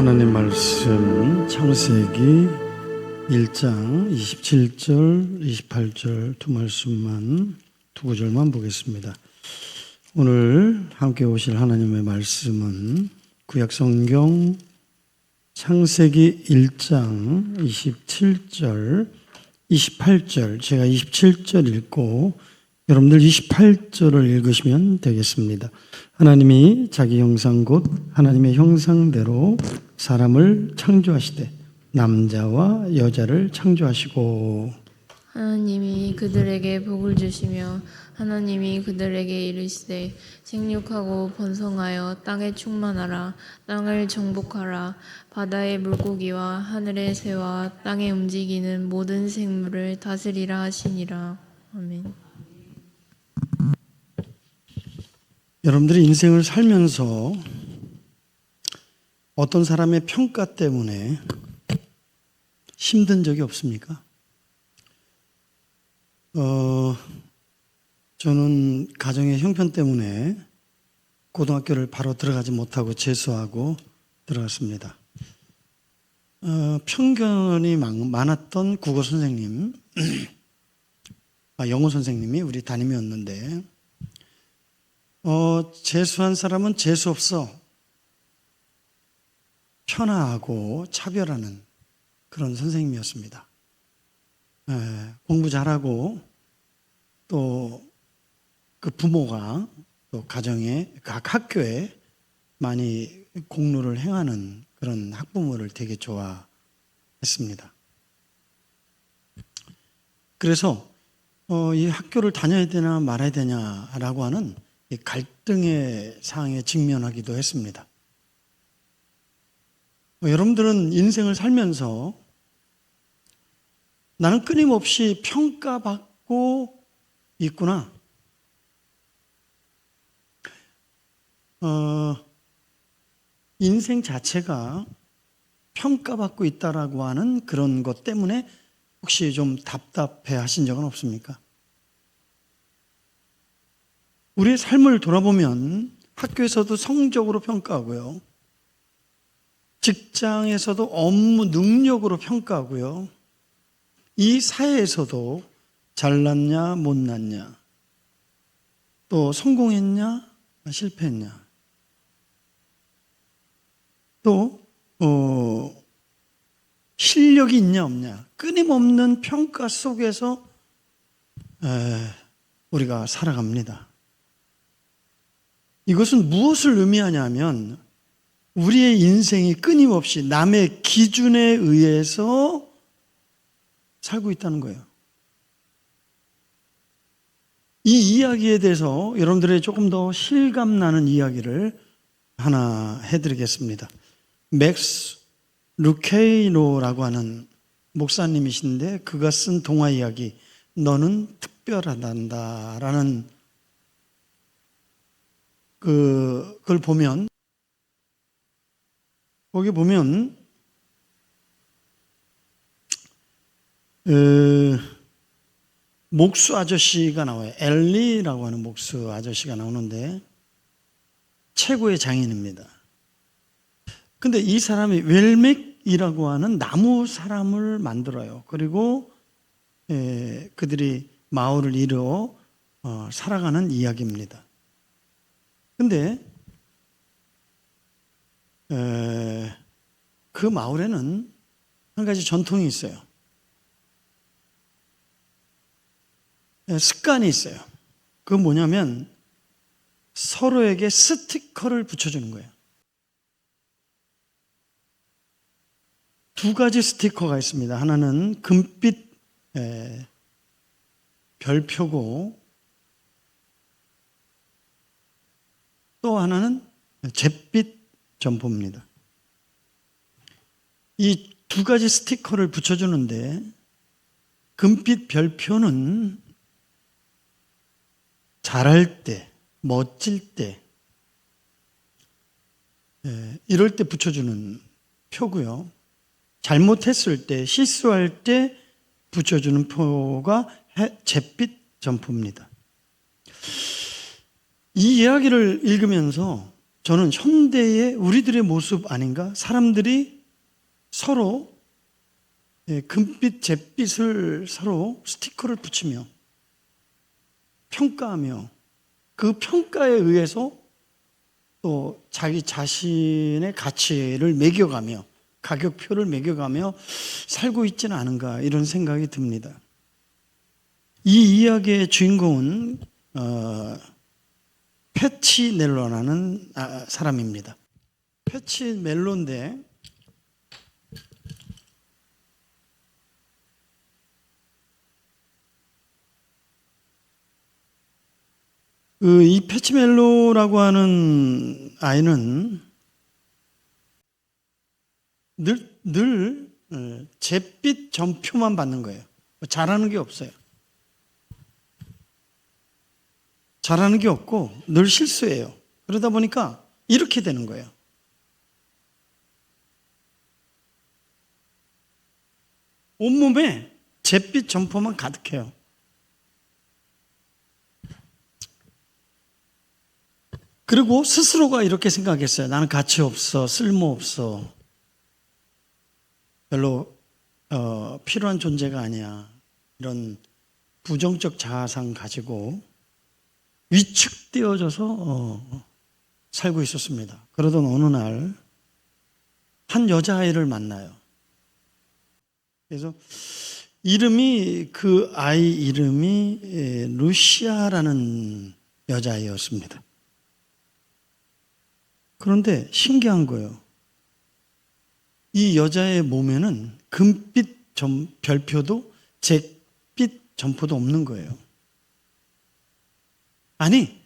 하나님 말씀 창세기 1장 27절, 28절 두 말씀만, 두 구절만 보겠습니다. 오늘 함께 오실 하나님의 말씀은 구약성경 창세기 1장 27절, 28절, 제가 27절 읽고 여러분들 28절을 읽으시면 되겠습니다. 하나님이 자기 형상 곧 하나님의 형상대로 사람을 창조하시되 남자와 여자를 창조하시고 하나님이 그들에게 복을 주시며 하나님이 그들에게 이르시되 생육하고 번성하여 땅에 충만하라. 땅을 정복하라. 바다의 물고기와 하늘의 새와 땅에 움직이는 모든 생물을 다스리라 하시니라. 아멘. 여러분들이 인생을 살면서 어떤 사람의 평가 때문에 힘든 적이 없습니까? 저는 가정의 형편 때문에 고등학교를 바로 들어가지 못하고 재수하고 들어갔습니다. 편견이 많았던 국어 선생님, 영어 선생님이 우리 담임이었는데, 재수한 사람은 재수 없어. 편하고 차별하는 그런 선생님이었습니다. 공부 잘하고 또 그 부모가 또 가정에, 각 학교에 많이 공로를 행하는 그런 학부모를 되게 좋아했습니다. 그래서 이 학교를 다녀야 되나 말아야 되냐라고 하는 이 갈등의 상황에 직면하기도 했습니다. 여러분들은 인생을 살면서 나는 끊임없이 평가받고 있구나. 인생 자체가 평가받고 있다라고 하는 그런 것 때문에 혹시 좀 답답해 하신 적은 없습니까? 우리의 삶을 돌아보면 학교에서도 성적으로 평가하고요. 직장에서도 업무 능력으로 평가하고요. 이 사회에서도 잘났냐 못났냐, 또 성공했냐 실패했냐, 또 실력이 있냐 없냐, 끊임없는 평가 속에서 우리가 살아갑니다. 이것은 무엇을 의미하냐면 우리의 인생이 끊임없이 남의 기준에 의해서 살고 있다는 거예요. 이 이야기에 대해서 여러분들의 조금 더 실감나는 이야기를 하나 해드리겠습니다. 맥스 루케이노라고 하는 목사님이신데 그가 쓴 동화 이야기 너는 특별하단다라는 그걸 보면, 거기 보면 목수 아저씨가 나와요. 엘리라고 하는 목수 아저씨가 나오는데 최고의 장인입니다. 근데 이 사람이 웰맥이라고 하는 나무 사람을 만들어요. 그리고 그들이 마을을 이루어 살아가는 이야기입니다. 근데 그 마을에는 한 가지 전통이 있어요. 습관이 있어요. 그건 뭐냐면 서로에게 스티커를 붙여주는 거예요. 두 가지 스티커가 있습니다. 하나는 금빛 별표고 또 하나는 잿빛 점포입니다. 이 두 가지 스티커를 붙여주는데 금빛 별표는 잘할 때, 멋질 때, 이럴 때 붙여주는 표고요. 잘못했을 때, 실수할 때 붙여주는 표가 잿빛 점포입니다. 이 이야기를 읽으면서 저는 현대의 우리들의 모습 아닌가? 사람들이 서로 금빛, 잿빛을 서로 스티커를 붙이며 평가하며 그 평가에 의해서 또 자기 자신의 가치를 매겨가며 가격표를 매겨가며 살고 있지는 않은가 이런 생각이 듭니다. 이 이야기의 주인공은 패치넬로라는 사람입니다. 패치넬로인데 이 패치멜로라고 하는 아이는 늘 잿빛 전표만 받는 거예요. 잘하는 게 없어요. 잘하는 게 없고 늘 실수해요. 그러다 보니까 이렇게 되는 거예요. 온몸에 잿빛 점포만 가득해요. 그리고 스스로가 이렇게 생각했어요. 나는 가치 없어, 쓸모 없어, 별로 필요한 존재가 아니야. 이런 부정적 자아상 가지고 위축되어져서 살고 있었습니다. 그러던 어느 날 한 여자아이를 만나요. 그래서 그 아이 이름이 루시아라는 여자아이였습니다. 그런데 신기한 거예요. 이 여자의 몸에는 금빛 별표도 잿빛 점포도 없는 거예요. 아니,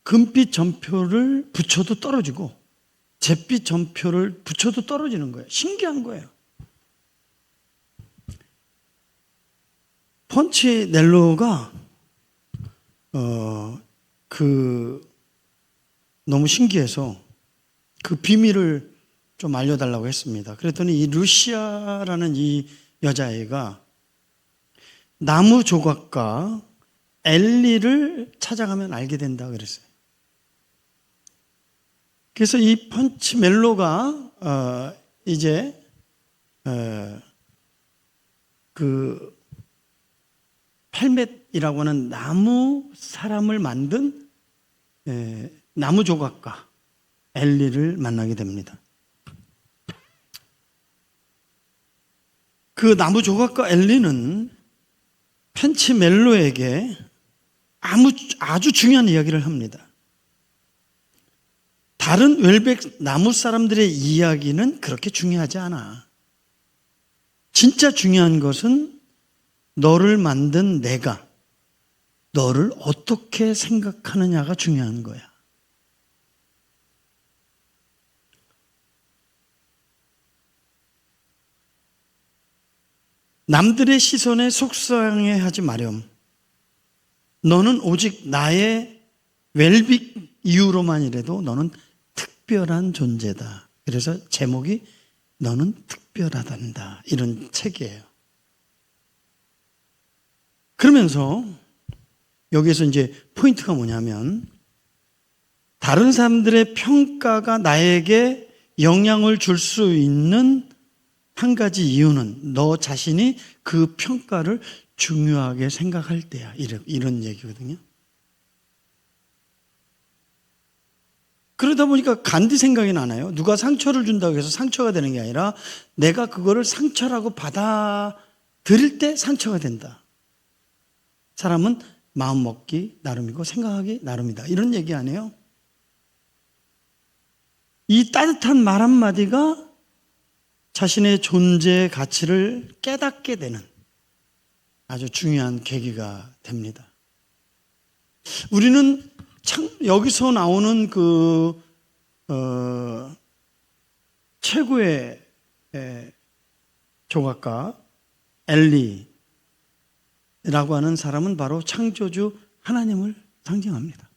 금빛 점표를 붙여도 떨어지고 잿빛 점표를 붙여도 떨어지는 거예요. 신기한 거예요. 펀치넬로가 너무 신기해서 그 비밀을 좀 알려달라고 했습니다. 그랬더니 이 루시아라는 이 여자애가 나무 조각가 엘리를 찾아가면 알게 된다 그랬어요. 그래서 이 펀치멜로가 이제 그 펠멧이라고 하는 나무 사람을 만든 나무 조각가 엘리를 만나게 됩니다. 그 나무 조각가 엘리는 펜치멜로에게 아주 중요한 이야기를 합니다. 다른 웰백 나무 사람들의 이야기는 그렇게 중요하지 않아. 진짜 중요한 것은 너를 만든 내가 너를 어떻게 생각하느냐가 중요한 거야. 남들의 시선에 속상해하지 마렴. 너는 오직 나의 웰빅 이유로만이라도 너는 특별한 존재다. 그래서 제목이 너는 특별하단다. 이런 책이에요. 그러면서 여기에서 이제 포인트가 뭐냐면 다른 사람들의 평가가 나에게 영향을 줄 수 있는 한 가지 이유는 너 자신이 그 평가를 중요하게 생각할 때야. 이런 얘기거든요. 그러다 보니까 간디 생각이 나나요? 누가 상처를 준다고 해서 상처가 되는 게 아니라 내가 그거를 상처라고 받아들일 때 상처가 된다. 사람은 마음 먹기 나름이고 생각하기 나름이다. 이런 얘기 아니에요? 이 따뜻한 말 한마디가 자신의 존재의 가치를 깨닫게 되는 아주 중요한 계기가 됩니다. 우리는 여기서 나오는 최고의 조각가 엘리라고 하는 사람은 바로 창조주 하나님을 상징합니다.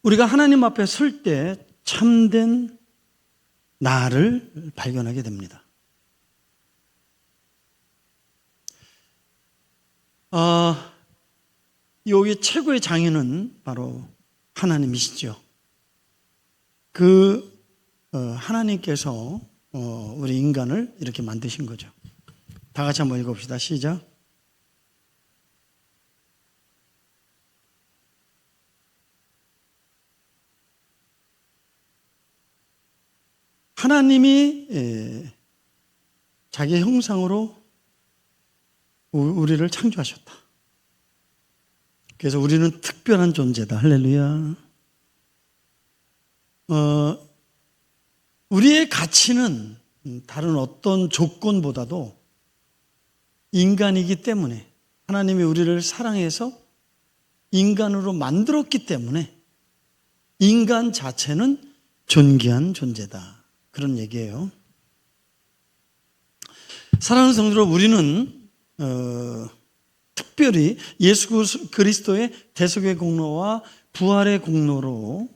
우리가 하나님 앞에 설 때 참된 나를 발견하게 됩니다. 여기 최고의 장인은 바로 하나님이시죠. 그 하나님께서 우리 인간을 이렇게 만드신 거죠. 다 같이 한번 읽어봅시다. 시작. 하나님이 자기 형상으로 우리를 창조하셨다. 그래서 우리는 특별한 존재다. 할렐루야. 우리의 가치는 다른 어떤 조건보다도 인간이기 때문에, 하나님이 우리를 사랑해서 인간으로 만들었기 때문에 인간 자체는 존귀한 존재다. 그런 얘기예요. 사랑하는 성도들, 우리는 특별히 예수 그리스도의 대속의 공로와 부활의 공로로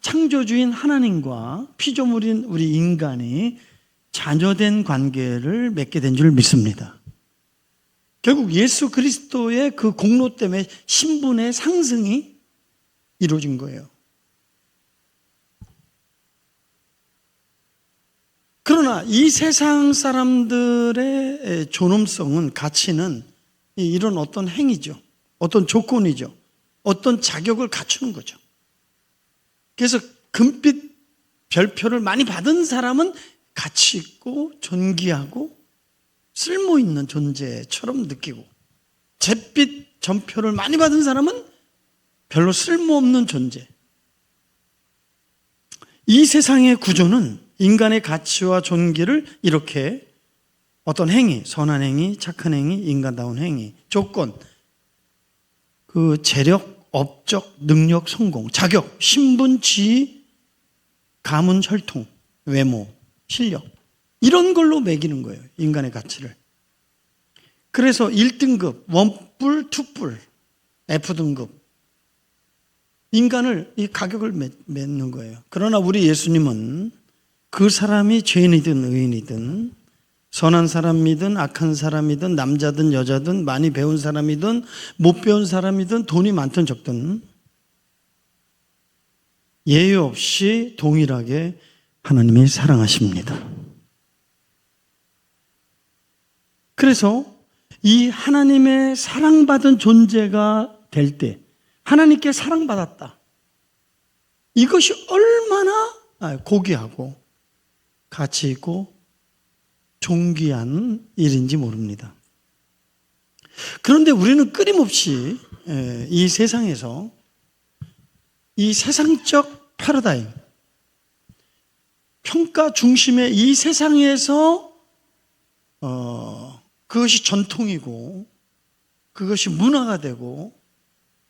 창조주인 하나님과 피조물인 우리 인간이 자녀된 관계를 맺게 된 줄 믿습니다. 결국 예수 그리스도의 그 공로 때문에 신분의 상승이 이루어진 거예요. 그러나 이 세상 사람들의 존엄성은, 가치는 이런 어떤 행위죠. 어떤 조건이죠. 어떤 자격을 갖추는 거죠. 그래서 금빛 별표를 많이 받은 사람은 가치 있고 존귀하고 쓸모 있는 존재처럼 느끼고, 잿빛 전표를 많이 받은 사람은 별로 쓸모없는 존재. 이 세상의 구조는 인간의 가치와 존귀를 이렇게 어떤 행위, 선한 행위, 착한 행위, 인간다운 행위, 조건, 그 재력, 업적, 능력, 성공, 자격, 신분, 지위, 가문, 혈통, 외모, 실력, 이런 걸로 매기는 거예요. 인간의 가치를. 그래서 1등급, 원뿔, 투뿔, F등급, 인간을 이 가격을 맺는 거예요. 그러나 우리 예수님은 그 사람이 죄인이든 의인이든, 선한 사람이든 악한 사람이든, 남자든 여자든, 많이 배운 사람이든 못 배운 사람이든, 돈이 많든 적든 예외 없이 동일하게 하나님이 사랑하십니다. 그래서 이 하나님의 사랑받은 존재가 될 때, 하나님께 사랑받았다, 이것이 얼마나 고귀하고 가치 있고 존귀한 일인지 모릅니다. 그런데 우리는 끊임없이 이 세상에서 이 세상적 패러다임, 평가 중심의 이 세상에서 그것이 전통이고, 그것이 문화가 되고,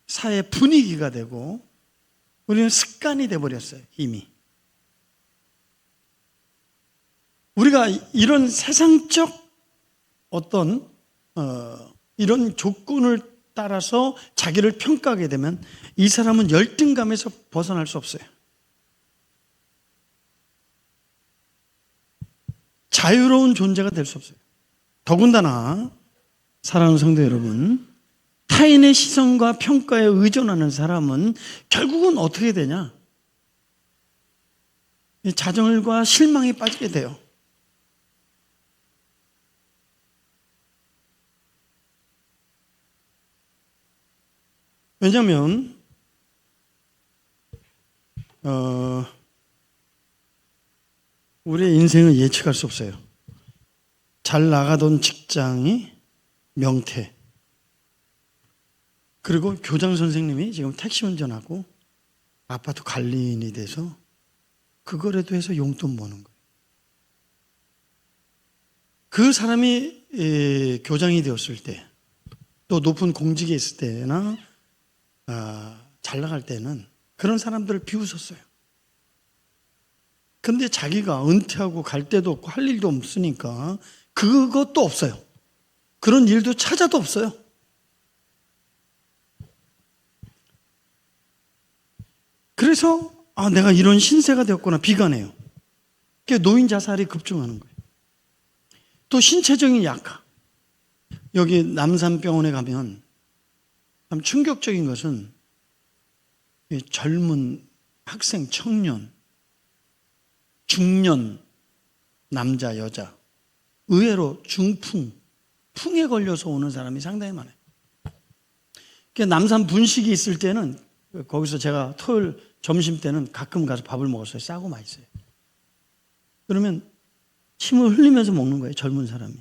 사회 분위기가 되고, 우리는 습관이 되어버렸어요. 이미 우리가 이런 세상적 어떤 이런 조건을 따라서 자기를 평가하게 되면 이 사람은 열등감에서 벗어날 수 없어요. 자유로운 존재가 될 수 없어요. 더군다나 사랑하는 성도 여러분, 타인의 시선과 평가에 의존하는 사람은 결국은 어떻게 되냐? 좌절과 실망에 빠지게 돼요. 왜냐하면 우리의 인생을 예측할 수 없어요. 잘 나가던 직장이 명퇴, 그리고 교장 선생님이 지금 택시 운전하고 아파트 관리인이 돼서 그거라도 해서 용돈 버는 거예요. 그 사람이 교장이 되었을 때, 또 높은 공직에 있을 때나 잘 나갈 때는 그런 사람들을 비웃었어요. 근데 자기가 은퇴하고 갈 데도 없고 할 일도 없으니까 그것도 없어요. 그런 일도 찾아도 없어요. 그래서 내가 이런 신세가 되었구나, 비관해요. 그게 노인 자살이 급증하는 거예요. 또 신체적인 약화. 여기 남산병원에 가면 참 충격적인 것은 이 젊은 학생, 청년, 중년, 남자, 여자, 의외로 중풍, 풍에 걸려서 오는 사람이 상당히 많아요. 남산 분식이 있을 때는 거기서 제가 토요일 점심 때는 가끔 가서 밥을 먹었어요. 싸고 맛있어요. 그러면 침을 흘리면서 먹는 거예요. 젊은 사람이.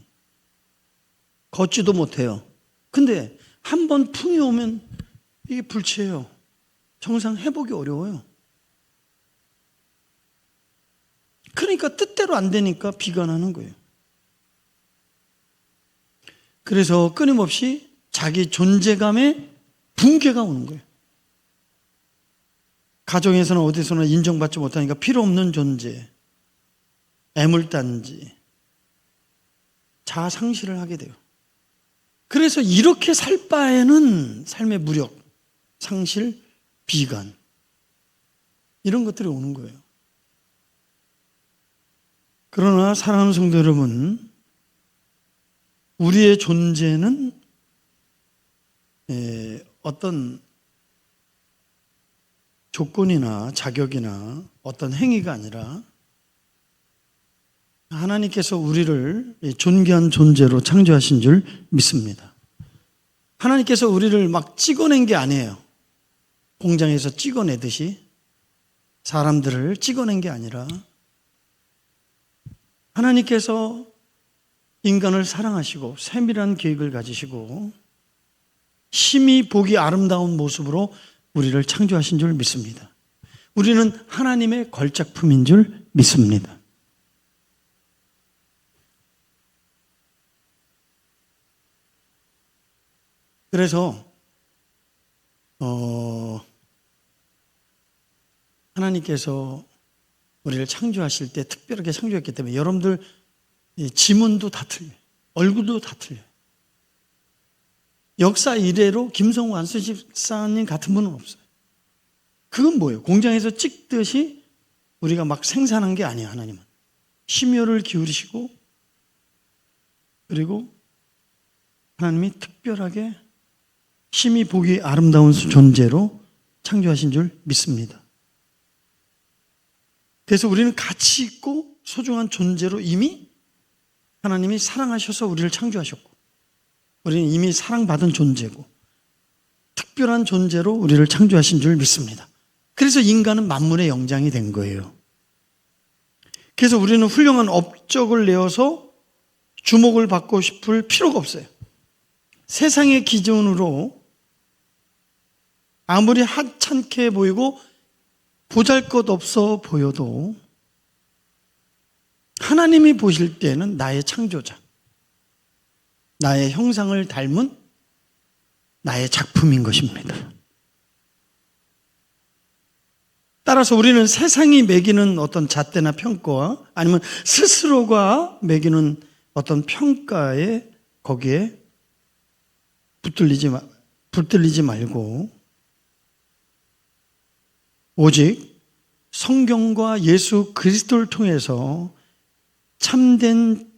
걷지도 못해요. 근데 한 번 풍이 오면 이게 불치해요. 정상 회복이 어려워요. 그러니까 뜻대로 안 되니까 비관하는 거예요. 그래서 끊임없이 자기 존재감에 붕괴가 오는 거예요. 가정에서는 어디서나 인정받지 못하니까 필요 없는 존재, 애물단지, 자아 상실을 하게 돼요. 그래서 이렇게 살 바에는 삶의 무력, 상실, 비관 이런 것들이 오는 거예요. 그러나 사랑하는 성도 여러분, 우리의 존재는 어떤 조건이나 자격이나 어떤 행위가 아니라 하나님께서 우리를 존귀한 존재로 창조하신 줄 믿습니다. 하나님께서 우리를 막 찍어낸 게 아니에요. 공장에서 찍어내듯이 사람들을 찍어낸 게 아니라 하나님께서 인간을 사랑하시고 세밀한 계획을 가지시고 심히 보기 아름다운 모습으로 우리를 창조하신 줄 믿습니다. 우리는 하나님의 걸작품인 줄 믿습니다. 그래서 하나님께서 우리를 창조하실 때 특별하게 창조했기 때문에 여러분들 지문도 다 틀려요. 얼굴도 다 틀려요. 역사 이래로 김성우 안수집사님 같은 분은 없어요. 그건 뭐예요? 공장에서 찍듯이 우리가 막 생산한 게 아니에요. 하나님은 심혈을 기울이시고 그리고 하나님이 특별하게 심히 보기 아름다운 존재로 창조하신 줄 믿습니다. 그래서 우리는 가치 있고 소중한 존재로 이미 하나님이 사랑하셔서 우리를 창조하셨고 우리는 이미 사랑받은 존재고 특별한 존재로 우리를 창조하신 줄 믿습니다. 그래서 인간은 만물의 영장이 된 거예요. 그래서 우리는 훌륭한 업적을 내어서 주목을 받고 싶을 필요가 없어요. 세상의 기준으로 아무리 하찮게 보이고 보잘것없어 보여도 하나님이 보실 때는 나의 창조자, 나의 형상을 닮은 나의 작품인 것입니다. 따라서 우리는 세상이 매기는 어떤 잣대나 평가와 아니면 스스로가 매기는 어떤 평가에 거기에 붙들리지 말고 오직 성경과 예수 그리스도를 통해서 참된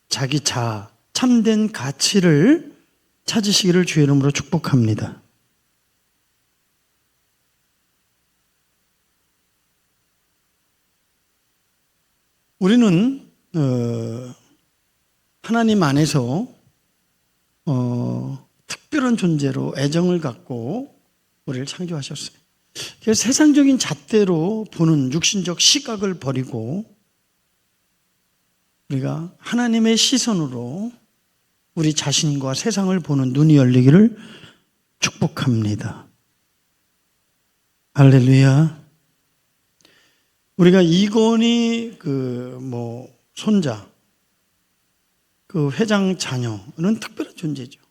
자기 자아, 참된 가치를 찾으시기를 주의 이름으로 축복합니다. 우리는 하나님 안에서 특별한 존재로 애정을 갖고 우리를 창조하셨어요. 그래서 세상적인 잣대로 보는 육신적 시각을 버리고 우리가 하나님의 시선으로 우리 자신과 세상을 보는 눈이 열리기를 축복합니다. 할렐루야. 우리가 이건희 손자, 그 회장 자녀는 특별한 존재죠.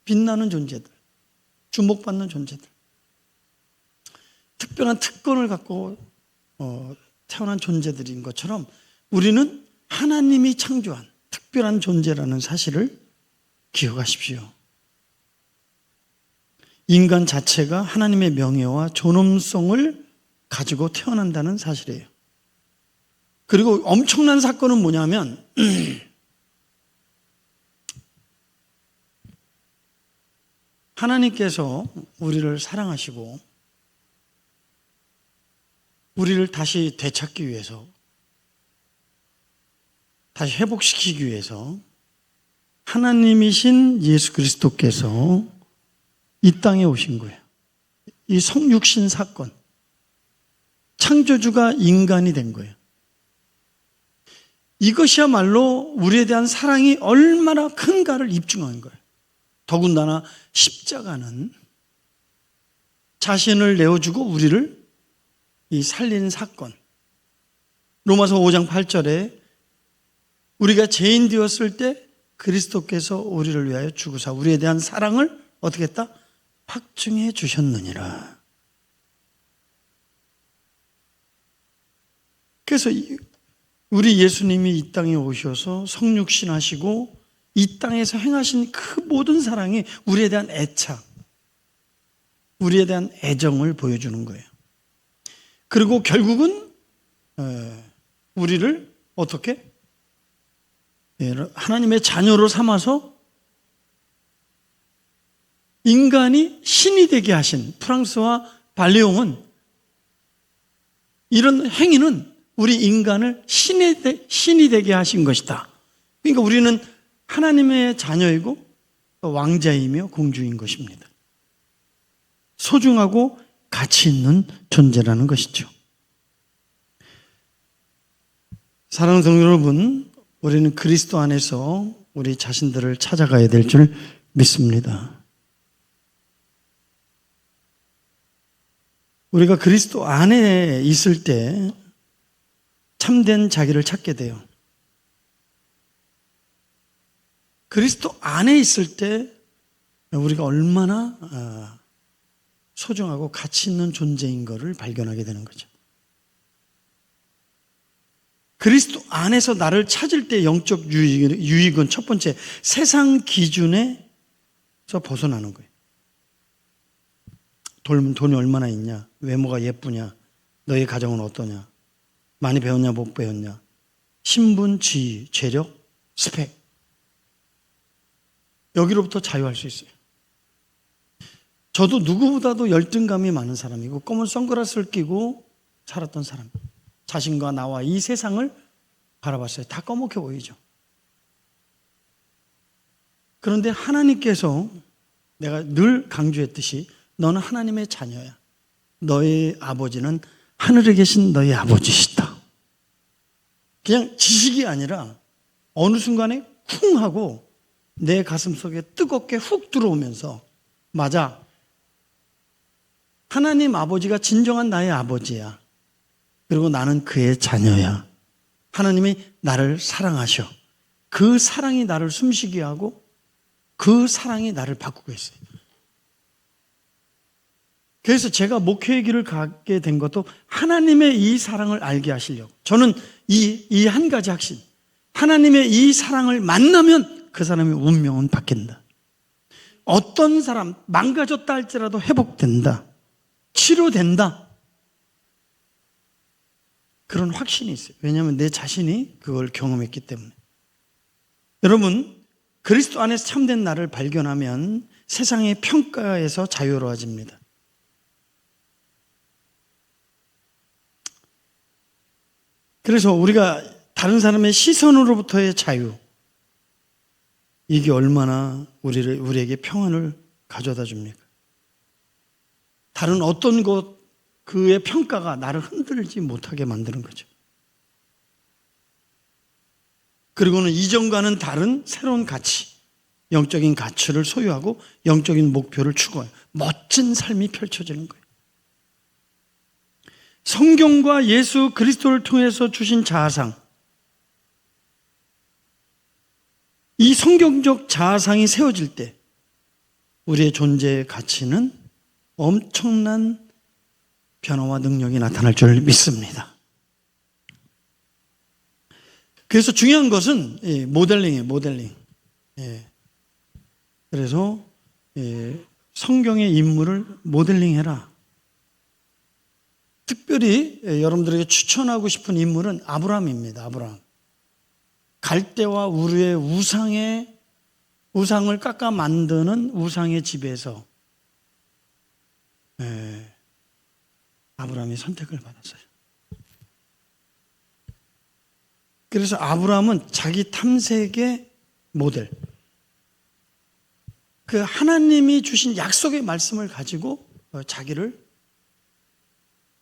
빛나는 존재들, 주목받는 존재들. 특별한 특권을 갖고 태어난 존재들인 것처럼 우리는 하나님이 창조한 특별한 존재라는 사실을 기억하십시오. 인간 자체가 하나님의 명예와 존엄성을 가지고 태어난다는 사실이에요. 그리고 엄청난 사건은 뭐냐면 하나님께서 우리를 사랑하시고 우리를 다시 되찾기 위해서, 다시 회복시키기 위해서 하나님이신 예수 그리스도께서 이 땅에 오신 거예요. 이 성육신 사건, 창조주가 인간이 된 거예요. 이것이야말로 우리에 대한 사랑이 얼마나 큰가를 입증한 거예요. 더군다나 십자가는 자신을 내어주고 우리를 이 살린 사건. 로마서 5장 8절에 우리가 죄인 되었을 때 그리스도께서 우리를 위하여 죽으사 우리에 대한 사랑을 어떻게 했다? 확증해 주셨느니라. 그래서 우리 예수님이 이 땅에 오셔서 성육신 하시고 이 땅에서 행하신 그 모든 사랑이 우리에 대한 애착, 우리에 대한 애정을 보여주는 거예요. 그리고 결국은 우리를 어떻게? 하나님의 자녀로 삼아서 인간이 신이 되게 하신 프랑스와 발레옹은 이런 행위는 우리 인간을 신이 되게 하신 것이다. 그러니까 우리는 하나님의 자녀이고 왕자이며 공주인 것입니다. 소중하고 가치 있는 존재라는 것이죠. 사랑하는 성도 여러분, 우리는 그리스도 안에서 우리 자신들을 찾아가야 될 줄 믿습니다. 우리가 그리스도 안에 있을 때 참된 자기를 찾게 돼요. 그리스도 안에 있을 때 우리가 얼마나 소중하고 가치 있는 존재인 것을 발견하게 되는 거죠. 그리스도 안에서 나를 찾을 때 영적 유익은 첫 번째, 세상 기준에서 벗어나는 거예요. 돈이 얼마나 있냐? 외모가 예쁘냐? 너의 가정은 어떠냐? 많이 배웠냐? 못 배웠냐? 신분, 지위, 재력, 스펙. 여기로부터 자유할 수 있어요. 저도 누구보다도 열등감이 많은 사람이고 검은 선글라스를 끼고 살았던 사람. 자신과 나와 이 세상을 바라봤어요. 다 꺼멓게 보이죠. 그런데 하나님께서 내가 늘 강조했듯이 너는 하나님의 자녀야. 너의 아버지는 하늘에 계신 너의 아버지시다. 그냥 지식이 아니라 어느 순간에 쿵 하고 내 가슴 속에 뜨겁게 훅 들어오면서 맞아. 하나님 아버지가 진정한 나의 아버지야. 그리고 나는 그의 자녀야. 하나님이 나를 사랑하셔. 그 사랑이 나를 숨쉬게 하고 그 사랑이 나를 바꾸고 있어요. 그래서 제가 목회의 길을 가게 된 것도 하나님의 이 사랑을 알게 하시려고. 저는 이 한 가지 확신. 하나님의 이 사랑을 만나면 그 사람의 운명은 바뀐다. 어떤 사람 망가졌다 할지라도 회복된다. 치료된다. 그런 확신이 있어요. 왜냐하면 내 자신이 그걸 경험했기 때문에. 여러분, 그리스도 안에서 참된 나를 발견하면 세상의 평가에서 자유로워집니다. 그래서 우리가 다른 사람의 시선으로부터의 자유, 이게 얼마나 우리에게 평안을 가져다 줍니까? 다른 어떤 것, 그의 평가가 나를 흔들지 못하게 만드는 거죠. 그리고는 이전과는 다른 새로운 가치, 영적인 가치를 소유하고 영적인 목표를 추구해요. 멋진 삶이 펼쳐지는 거예요. 성경과 예수 그리스도를 통해서 주신 자아상, 이 성경적 자아상이 세워질 때 우리의 존재의 가치는 엄청난 변화와 능력이 나타날 줄 믿습니다. 그래서 중요한 것은 모델링이에요. 모델링. 그래서 성경의 인물을 모델링해라. 특별히 여러분들에게 추천하고 싶은 인물은 아브라함입니다. 아브라함. 갈대와 우르의 우상을 깎아 만드는 우상의 집에서 아브라함이 선택을 받았어요. 그래서 아브라함은 자기 탐색의 모델, 그 하나님이 주신 약속의 말씀을 가지고 자기를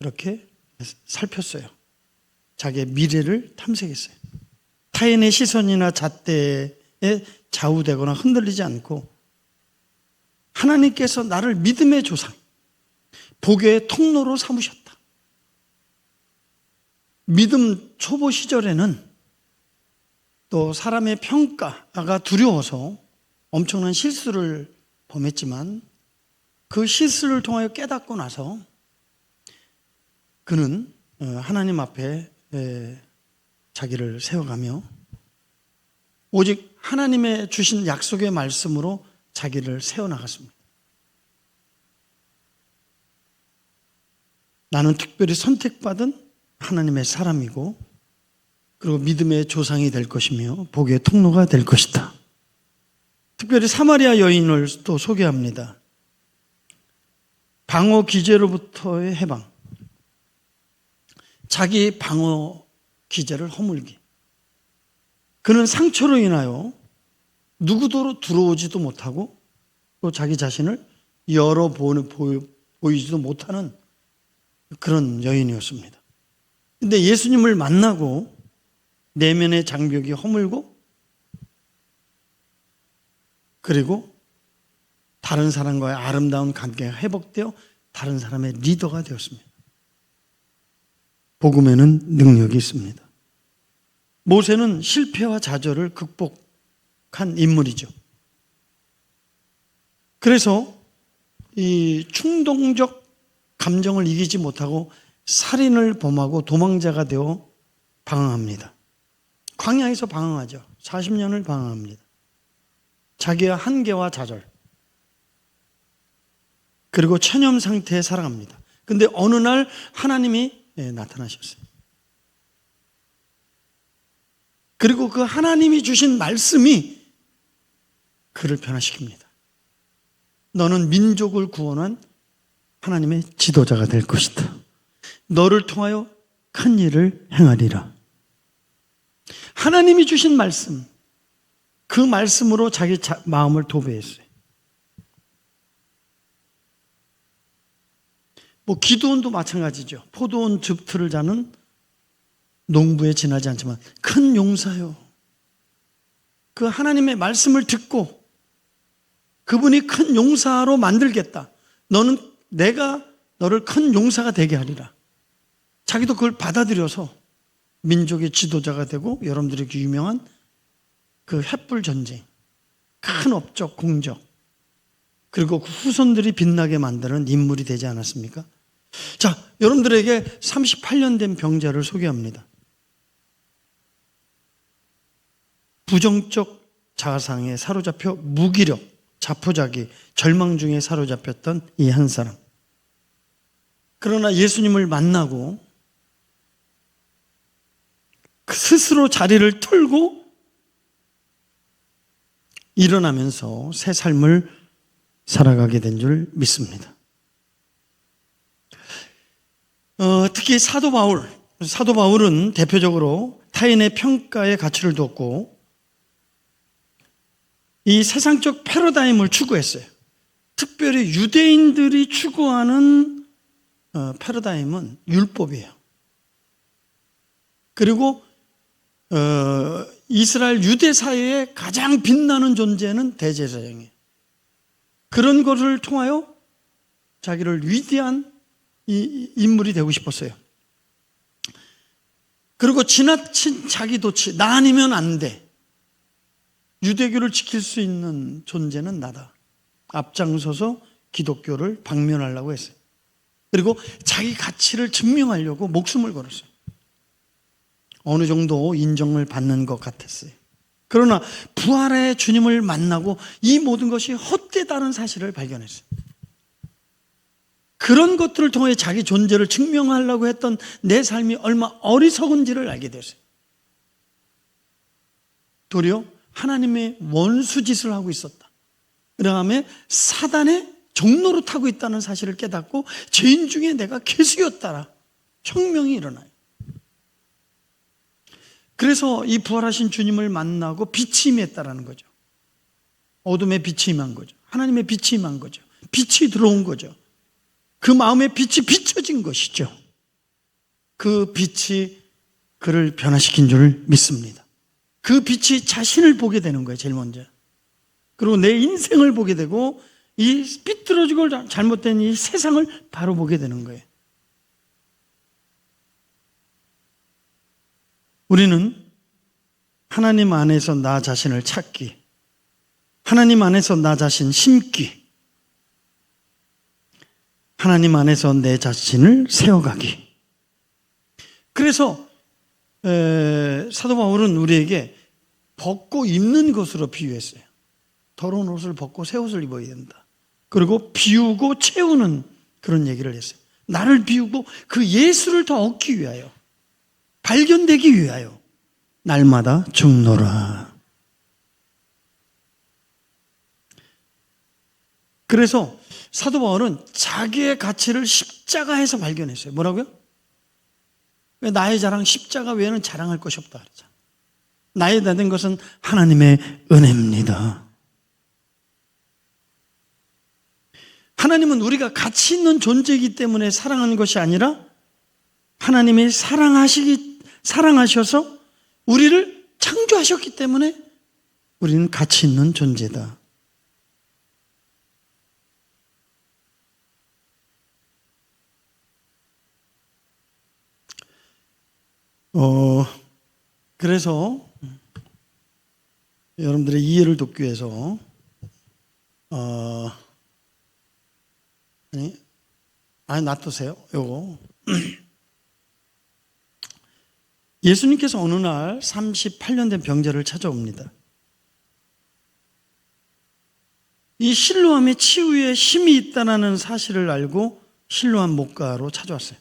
이렇게 살폈어요. 자기의 미래를 탐색했어요. 타인의 시선이나 잣대에 좌우되거나 흔들리지 않고 하나님께서 나를 믿음의 조상, 복의 통로로 삼으셨다. 믿음 초보 시절에는 또 사람의 평가가 두려워서 엄청난 실수를 범했지만 그 실수를 통하여 깨닫고 나서 그는 하나님 앞에 자기를 세워가며 오직 하나님의 주신 약속의 말씀으로 자기를 세워나갔습니다. 나는 특별히 선택받은 하나님의 사람이고 그리고 믿음의 조상이 될 것이며 복의 통로가 될 것이다. 특별히 사마리아 여인을 또 소개합니다. 방어 기제로부터의 해방, 자기 방어 기제를 허물기. 그는 상처로 인하여 누구도 들어오지도 못하고 또 자기 자신을 보이지도 못하는 그런 여인이었습니다. 근데 예수님을 만나고 내면의 장벽이 허물고 그리고 다른 사람과의 아름다운 관계가 회복되어 다른 사람의 리더가 되었습니다. 복음에는 능력이 있습니다. 모세는 실패와 좌절을 극복한 인물이죠. 그래서 이 충동적 감정을 이기지 못하고 살인을 범하고 도망자가 되어 방황합니다. 광야에서 방황하죠. 40년을 방황합니다. 자기의 한계와 좌절 그리고 체념 상태에 살아갑니다. 근데 어느 날 하나님이 나타나셨어요. 그리고 그 하나님이 주신 말씀이 그를 변화시킵니다. 너는 민족을 구원한 하나님의 지도자가 될 것이다. 너를 통하여 큰 일을 행하리라. 하나님이 주신 말씀, 그 말씀으로 자기 마음을 도배했어요. 기드온도 마찬가지죠. 포도원 즙틀을 자는 농부에 지나지 않지만 큰 용사요. 그 하나님의 말씀을 듣고 그분이 큰 용사로 만들겠다. 내가 너를 큰 용사가 되게 하리라. 자기도 그걸 받아들여서 민족의 지도자가 되고 여러분들이 유명한 그 횃불 전쟁, 큰 업적, 공적, 그리고 그 후손들이 빛나게 만드는 인물이 되지 않았습니까? 자, 여러분들에게 38년 된 병자를 소개합니다. 부정적 자아상에 사로잡혀 무기력, 자포자기, 절망 중에 사로잡혔던 이 한 사람. 그러나 예수님을 만나고 스스로 자리를 털고 일어나면서 새 삶을 살아가게 된 줄 믿습니다. 특히 사도 바울은 대표적으로 타인의 평가에 가치를 두었고 이 세상적 패러다임을 추구했어요. 특별히 유대인들이 추구하는 패러다임은 율법이에요. 그리고 이스라엘 유대 사회의 가장 빛나는 존재는 대제사장이에요. 그런 것을 통하여 자기를 위대한 인물이 되고 싶었어요. 그리고 지나친 자기 도취, 나 아니면 안 돼. 유대교를 지킬 수 있는 존재는 나다. 앞장서서 기독교를 박멸하려고 했어요. 그리고 자기 가치를 증명하려고 목숨을 걸었어요. 어느 정도 인정을 받는 것 같았어요. 그러나 부활의 주님을 만나고 이 모든 것이 헛되다는 사실을 발견했어요. 그런 것들을 통해 자기 존재를 증명하려고 했던 내 삶이 얼마 어리석은지를 알게 됐어요. 도리어 하나님의 원수짓을 하고 있었다. 그 다음에 사단의 종로로 타고 있다는 사실을 깨닫고 죄인 중에 내가 괴수였다라 혁명이 일어나요. 그래서 이 부활하신 주님을 만나고 빛이 임했다라는 거죠. 어둠의 빛이 임한 거죠. 하나님의 빛이 임한 거죠. 빛이 들어온 거죠. 그 마음의 빛이 비춰진 것이죠. 그 빛이 그를 변화시킨 줄 믿습니다. 그 빛이 자신을 보게 되는 거예요, 제일 먼저. 그리고 내 인생을 보게 되고 이 삐뚤어지고 잘못된 이 세상을 바로 보게 되는 거예요. 우리는 하나님 안에서 나 자신을 찾기, 하나님 안에서 나 자신 심기, 하나님 안에서 내 자신을 세워가기. 그래서 사도 바울은 우리에게 벗고 입는 것으로 비유했어요. 더러운 옷을 벗고 새 옷을 입어야 된다. 그리고 비우고 채우는 그런 얘기를 했어요. 나를 비우고 그 예수를 더 얻기 위하여, 발견되기 위하여 날마다 죽노라. 그래서 사도 바울은 자기의 가치를 십자가에서 발견했어요. 뭐라고요? 나의 자랑, 십자가 외에는 자랑할 것이 없다 그러잖아. 나의 다 된 것은 하나님의 은혜입니다. 하나님은 우리가 가치 있는 존재이기 때문에 사랑하는 것이 아니라 하나님이 사랑하셔서 우리를 창조하셨기 때문에 우리는 가치 있는 존재다. 그래서 여러분들의 이해를 돕기 위해서 놔두세요. 요거 예수님께서 어느 날 38년 된 병자를 찾아옵니다. 이 실로암의 치유에 힘이 있다는 사실을 알고 실로암 목가로 찾아왔어요.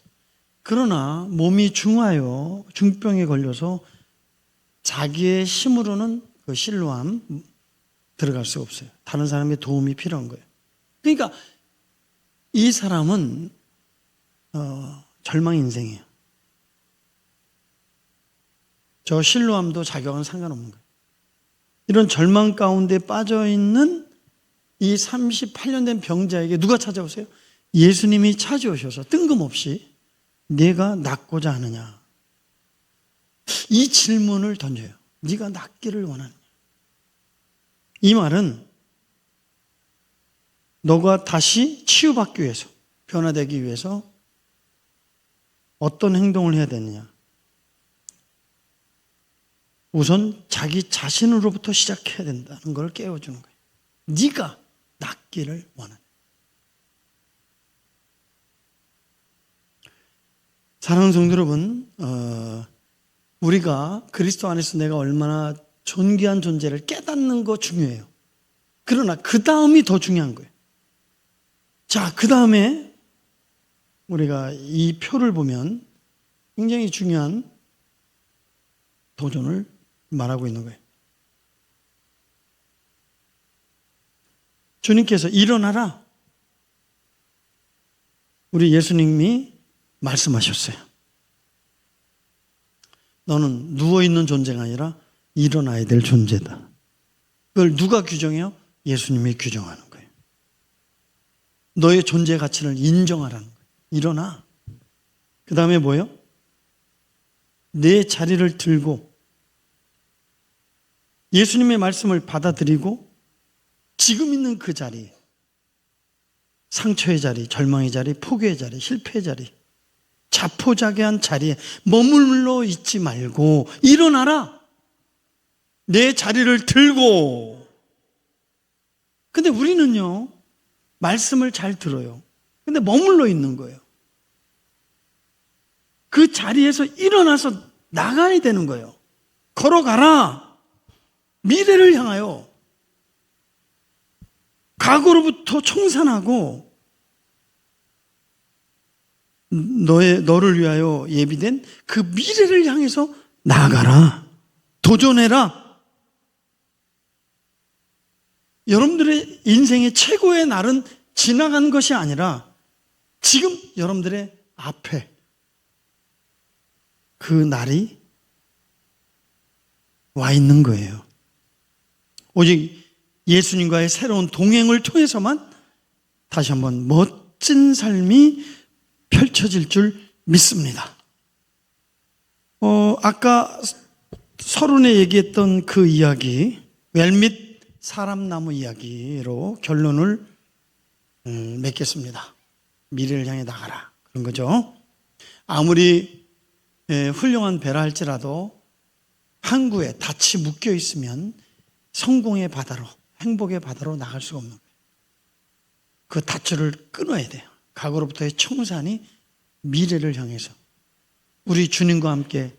그러나 몸이 중하여 중병에 걸려서 자기의 힘으로는 그 실로암 들어갈 수가 없어요. 다른 사람의 도움이 필요한 거예요. 그러니까 이 사람은 절망 인생이에요. 저 실로암도 자격은 상관없는 거예요. 이런 절망 가운데 빠져있는 이 38년 된 병자에게 누가 찾아오세요? 예수님이 찾아오셔서 뜬금없이 네가 낫고자 하느냐? 이 질문을 던져요. 네가 낫기를 원하느냐? 이 말은 너가 다시 치유받기 위해서, 변화되기 위해서 어떤 행동을 해야 되느냐? 우선 자기 자신으로부터 시작해야 된다는 걸 깨워주는 거예요. 네가 낫기를 원하느냐? 사랑하는 성도 여러분, 우리가 그리스도 안에서 내가 얼마나 존귀한 존재를 깨닫는 거 중요해요. 그러나 그 다음이 더 중요한 거예요. 자, 그 다음에 우리가 이 표를 보면 굉장히 중요한 도전을 말하고 있는 거예요. 주님께서 일어나라. 우리 예수님이 말씀하셨어요. 너는 누워있는 존재가 아니라 일어나야 될 존재다. 그걸 누가 규정해요? 예수님이 규정하는 거예요. 너의 존재 가치를 인정하라는 거예요. 일어나. 그 다음에 뭐예요? 내 자리를 들고 예수님의 말씀을 받아들이고 지금 있는 그 자리, 상처의 자리, 절망의 자리, 포기의 자리, 실패의 자리, 자포자기한 자리에 머물러 있지 말고 일어나라. 내 자리를 들고. 근데 우리는요, 말씀을 잘 들어요. 근데 머물러 있는 거예요. 그 자리에서 일어나서 나가야 되는 거예요. 걸어가라. 미래를 향하여. 과거로부터 청산하고 너를 위하여 예비된 그 미래를 향해서 나아가라. 도전해라. 여러분들의 인생의 최고의 날은 지나간 것이 아니라 지금 여러분들의 앞에 그 날이 와 있는 거예요. 오직 예수님과의 새로운 동행을 통해서만 다시 한번 멋진 삶이 펼쳐질 줄 믿습니다. 아까 서론에 얘기했던 그 이야기, 웰밋 사람나무 이야기로 결론을 맺겠습니다. 미래를 향해 나가라, 그런 거죠. 아무리 훌륭한 배라 할지라도 항구에 닻이 묶여 있으면 성공의 바다로, 행복의 바다로 나갈 수가 없는 거예요. 그 밧줄을 끊어야 돼요. 과거로부터의 청산이 미래를 향해서 우리 주님과 함께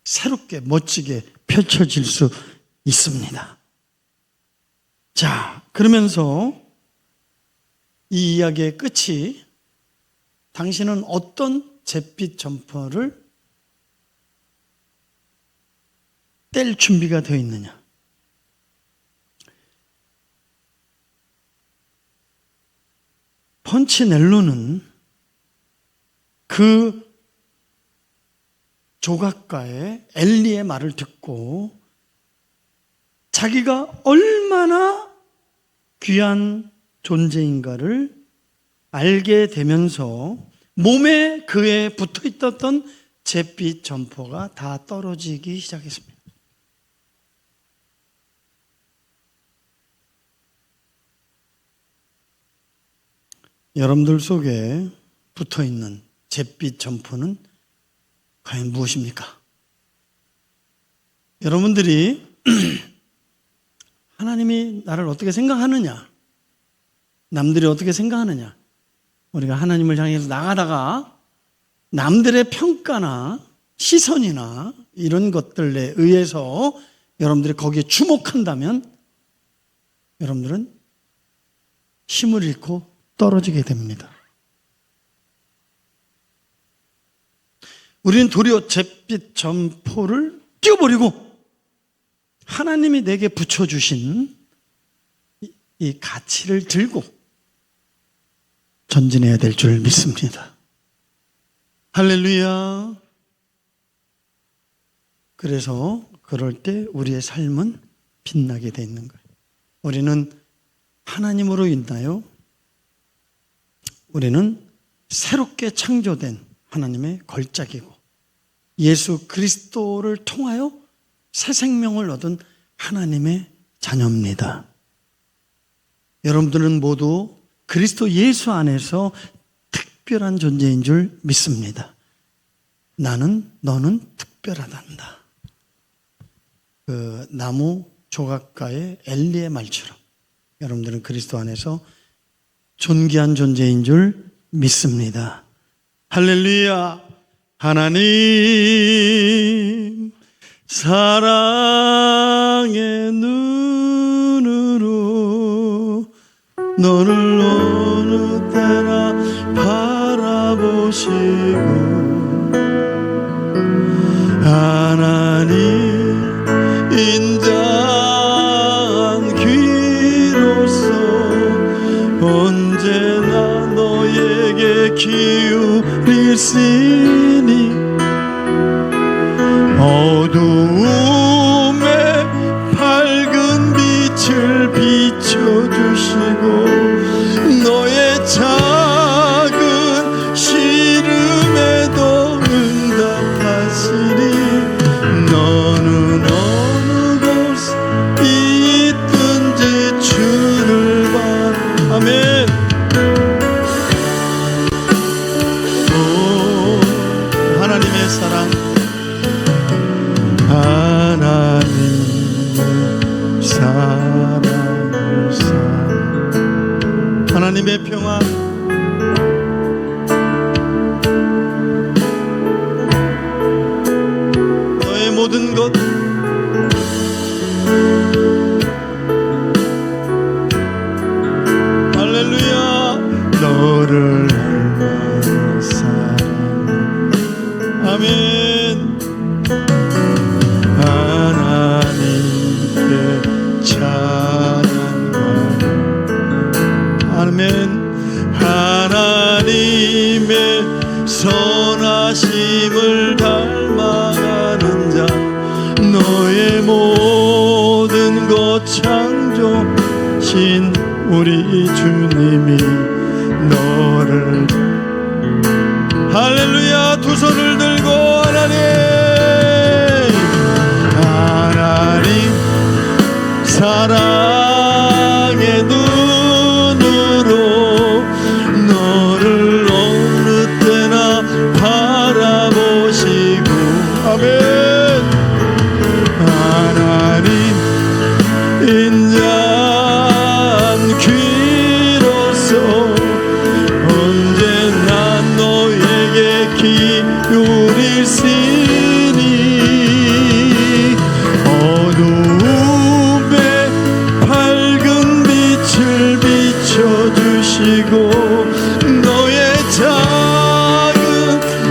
새롭게 멋지게 펼쳐질 수 있습니다. 자, 그러면서 이 이야기의 끝이 당신은 어떤 잿빛 점퍼를 뗄 준비가 되어 있느냐? 펀치넬로는 그 조각가의 엘리의 말을 듣고 자기가 얼마나 귀한 존재인가를 알게 되면서 몸에 그에 붙어 있었던 잿빛 점퍼가 다 떨어지기 시작했습니다. 여러분들 속에 붙어 있는 잿빛 점퍼는 과연 무엇입니까? 여러분들이 하나님이 나를 어떻게 생각하느냐, 남들이 어떻게 생각하느냐, 우리가 하나님을 향해서 나가다가 남들의 평가나 시선이나 이런 것들에 의해서 여러분들이 거기에 주목한다면 여러분들은 힘을 잃고 떨어지게 됩니다. 우리는 도리어 잿빛 점포를 띄워버리고 하나님이 내게 붙여주신 이 가치를 들고 전진해야 될 줄 믿습니다. 할렐루야. 그래서 그럴 때 우리의 삶은 빛나게 돼 있는 거예요. 우리는 하나님으로 인하여 우리는 새롭게 창조된 하나님의 걸작이고 예수 그리스도를 통하여 새 생명을 얻은 하나님의 자녀입니다. 여러분들은 모두 그리스도 예수 안에서 특별한 존재인 줄 믿습니다. 나는, 너는 특별하단다. 그 나무 조각가의 엘리의 말처럼 여러분들은 그리스도 안에서 존귀한 존재인 줄 믿습니다. 할렐루야. 하나님 사랑의 눈으로 너를 어느 때나 바라보시고 하나님 인자한 귀로서 언제나 너에게 기울이시니 어두움에 밝은 빛을 비춰주시고 너의 작은 시름에도 응답하시니 너는 어느 곳에 있든지 주를 바라. 아멘. 하나님의 사랑, 하나님의 사랑을 하나님의 평화, 너의 모든 것 할렐루야. 너를 닮은 사랑. 아멘. 하나님께 찬양과 아멘. 하나님의 선하심을 닮아가는 자 너의 몸 대신 우리 주님이 너를 할렐루야 두 손을 들고 하나님 사랑의 눈으로 너를 어느 때나 바라보시고 아멘 하나님 인자한 귀로서 언제나 너에게 기울일시니 어두움에 밝은 빛을 비춰주시고 너의 작은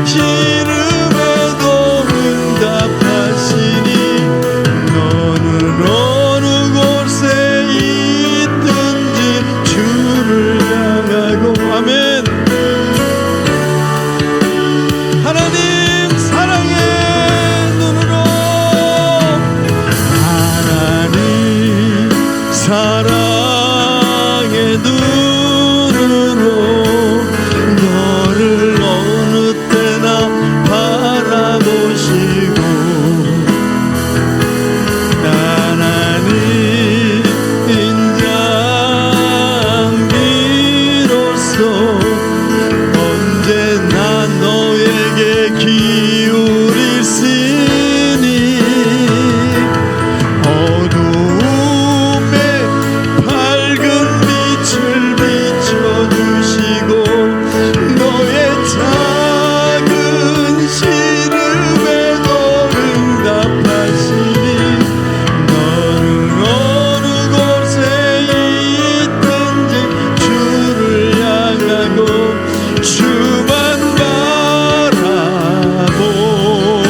시름에도 응답하시니 너는 어느 곳에 있든지 주를 향하고 아멘 하나님 사랑의 눈으로 하나님 사랑의 눈으로 너를 어느 때나 바라보시고 하나님 인자함기로써 언제나 너에게 기울일시니 어두움에 밝은 빛을 비춰주시고 너의 작은 시름에도 응답하시니 너는 어느 곳에 있든지 주를 향하고 주만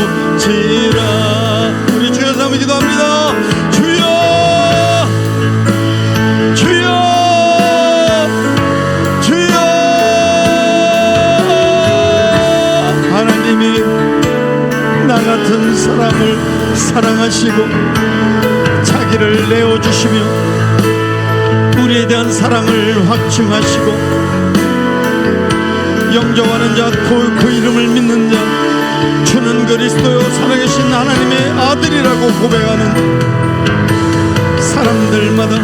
바라보지라 우리 주여 삼아 기도합니다 주여 주여 주여 하나님이 나 같은 사람을 사랑하시고 자기를 내어주시며 우리에 대한 사랑을 확증하시고 영접하는 자 그 이름을 믿는 자 주는 그리스도요 살아계신 하나님의 아들이라고 고백하는 사람들마다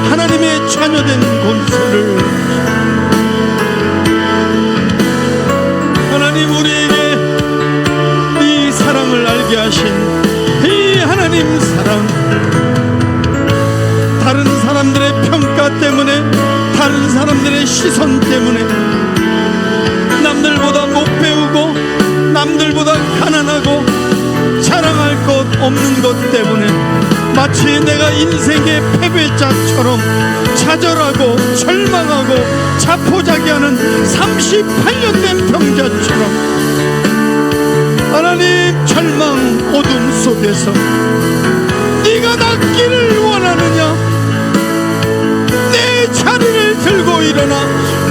하나님의 자녀된 권세를 하나님 우리에게 이 사랑을 알게 하신 이 하나님 사랑 다른 사람들의 평가 때문에 다른 사람들의 시선 때문에 남들보다 못 배우고 남들보다 가난하고 자랑할 것 없는 것 때문에 마치 내가 인생의 패배자처럼 좌절하고 절망하고 자포자기하는 38년 된 병자처럼 하나님 절망 어둠 속에서 네가 낫기를 원하느냐 내 자리를 들고 일어나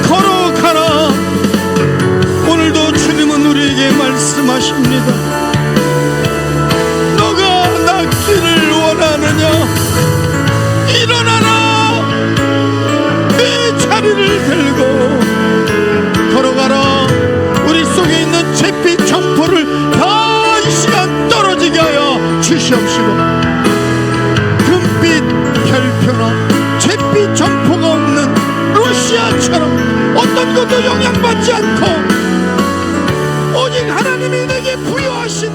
걸어가라 오늘도 주님은 우리에게 말씀하십니다 너가 낫기를 원하느냐 일어나라 내 자리를 들고 걸어가라 우리 속에 있는 잿빛 점포를 다 이 시간 떨어지게 하여 주시옵시고 금빛 별표나 잿빛 점포가 없는 러시아처럼 어떤 것도 영향받지 않고 오직 하나님이 내게 부여하신